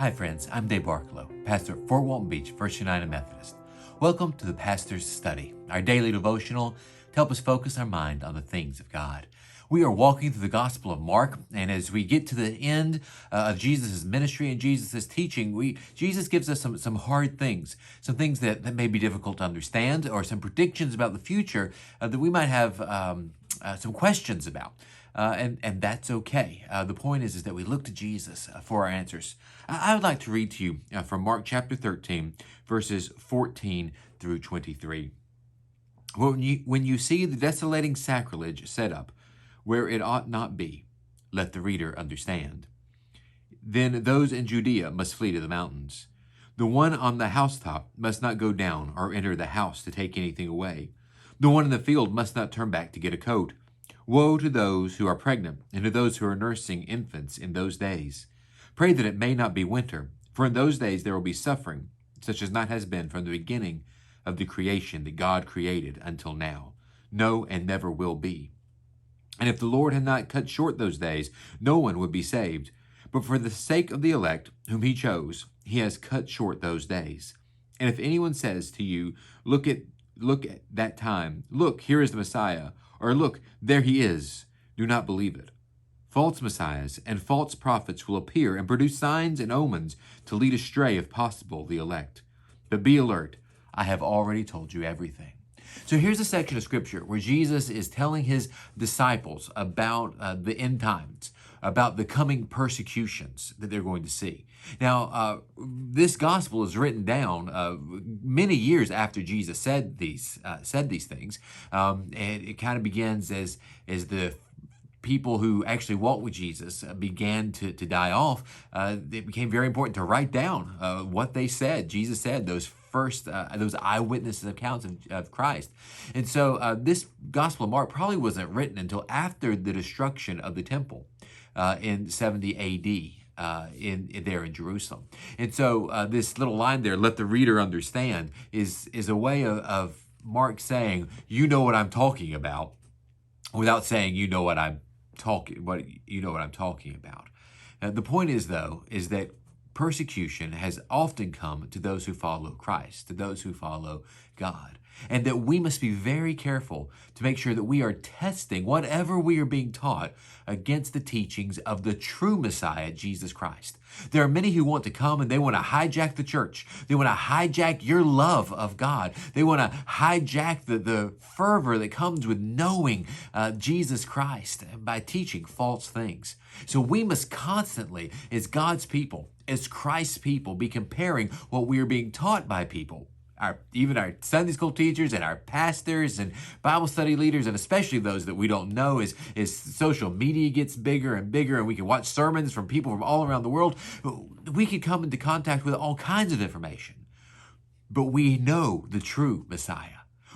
Hi friends, I'm Dave Barklow, pastor at Fort Walton Beach First United Methodist. Welcome to the Pastor's Study, our daily devotional to help us focus our mind on the things of God. We are walking through the Gospel of Mark, and as we get to the end of Jesus' ministry and Jesus' teaching, Jesus gives us some hard things, some things that may be difficult to understand, or some predictions about the future that we might have some questions about. And that's okay. The point is that we look to Jesus for our answers. I would like to read to you from Mark chapter 13, verses 14 through 23. When you see the desolating sacrilege set up where it ought not be, let the reader understand. Then those in Judea must flee to the mountains. The one on the housetop must not go down or enter the house to take anything away. The one in the field must not turn back to get a coat. Woe to those who are pregnant and to those who are nursing infants in those days. Pray that it may not be winter, for in those days there will be suffering, such as not has been from the beginning of the creation that God created until now. No, and never will be. And if the Lord had not cut short those days, no one would be saved. But for the sake of the elect, whom he chose, he has cut short those days. And if anyone says to you, look at that time, look, here is the Messiah, or look, there he is, do not believe it. False messiahs and false prophets will appear and produce signs and omens to lead astray, if possible, the elect. But be alert, I have already told you everything. So here's a section of scripture where Jesus is telling his disciples about the end times, about the coming persecutions that they're going to see. Now, this gospel is written down many years after Jesus said these things, and it kind of begins as the people who actually walked with Jesus began to die off. It became very important to write down what they said. Jesus said those eyewitness accounts of Christ. And so this Gospel of Mark probably wasn't written until after the destruction of the temple in 70 AD. There in Jerusalem. And so this little line there, let the reader understand, is a way of Mark saying, you know what I'm talking about, without saying you know what I'm talking about. The point is, though, is that persecution has often come to those who follow Christ, to those who follow God. And that we must be very careful to make sure that we are testing whatever we are being taught against the teachings of the true Messiah, Jesus Christ. There are many who want to come and they want to hijack the church. They want to hijack your love of God. They want to hijack the fervor that comes with knowing Jesus Christ by teaching false things. So we must constantly, as God's people, as Christ's people, be comparing what we are being taught by people. Even our Sunday school teachers and our pastors and Bible study leaders, and especially those that we don't know, as social media gets bigger and bigger and we can watch sermons from people from all around the world, we can come into contact with all kinds of information. But we know the true Messiah.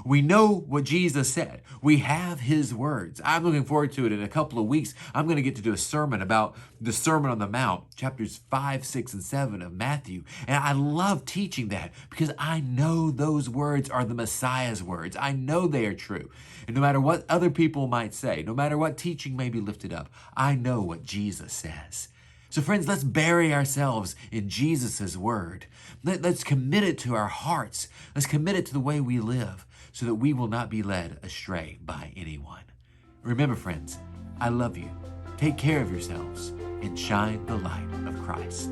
We know what Jesus said. We have his words. I'm looking forward to it. In a couple of weeks, I'm going to get to do a sermon about the Sermon on the Mount, chapters 5, 6, and 7 of Matthew. And I love teaching that because I know those words are the Messiah's words. I know they are true. And no matter what other people might say, no matter what teaching may be lifted up, I know what Jesus says. So friends, let's bury ourselves in Jesus' word. Let's commit it to our hearts. Let's commit it to the way we live so that we will not be led astray by anyone. Remember, friends, I love you. Take care of yourselves and shine the light of Christ.